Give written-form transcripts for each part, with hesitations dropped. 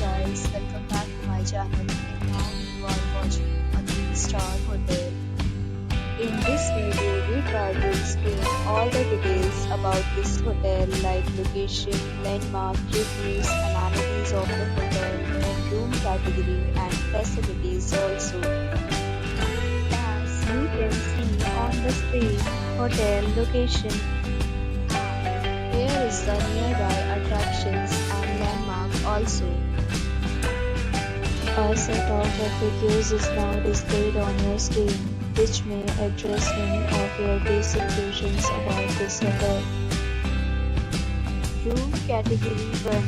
guys, welcome back to my channel, and now you are watching a 3-star hotel. In this video we try to explain all the details about this hotel like location, landmark, reviews, amenities of the hotel, and room category and facilities also. As you can see on the screen, hotel location. Here is the nearby attractions and landmark also. A set of FAQs is now displayed on your screen, which may address many of your basic questions about this hotel. Room category 1.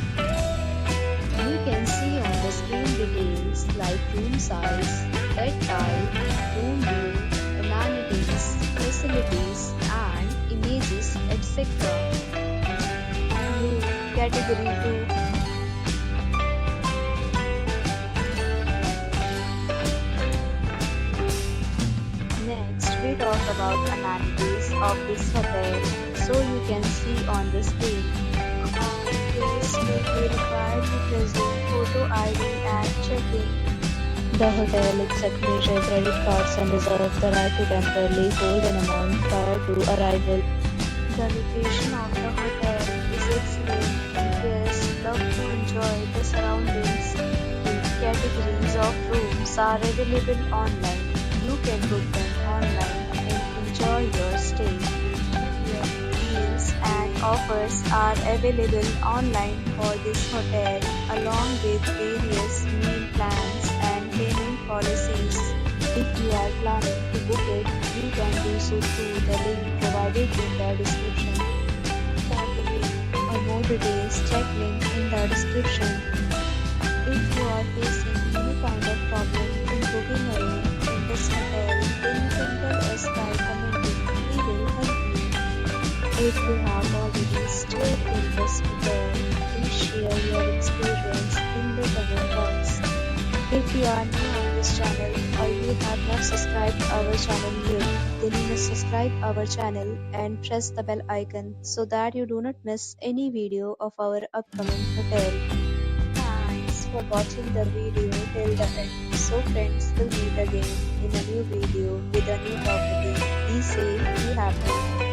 You can see on the screen details like room size, bed type, room view, amenities, facilities, and images, etc. Room category 2. Next, we talk about amenities of this hotel. So you can see on the screen. Guests will be required to present photo ID and check-in. The hotel accepts major credit cards and reserves the right to temporarily hold an amount prior to arrival. The location of the hotel is excellent. Guests love to enjoy the surroundings. The categories of rooms are available online. You can book them online and enjoy your stay. Deals and offers are available online for this hotel, along with various meal plans and payment policies. If you are planning to book it, you can do so through the link provided in the description. For the link or more details, check link in the description. If you are facing any kind of problem in booking a room in this hotel, then you can tell us by commenting. We will help you. If you have already stayed in this hotel, please share your experience in the comment box. If you are new on this channel or you have not subscribed our channel yet, then you must subscribe our channel and press the bell icon so that you do not miss any video of our upcoming hotel. Thanks for watching the video till the end. So friends, will meet again in a new video with a new property. Be safe, be happy.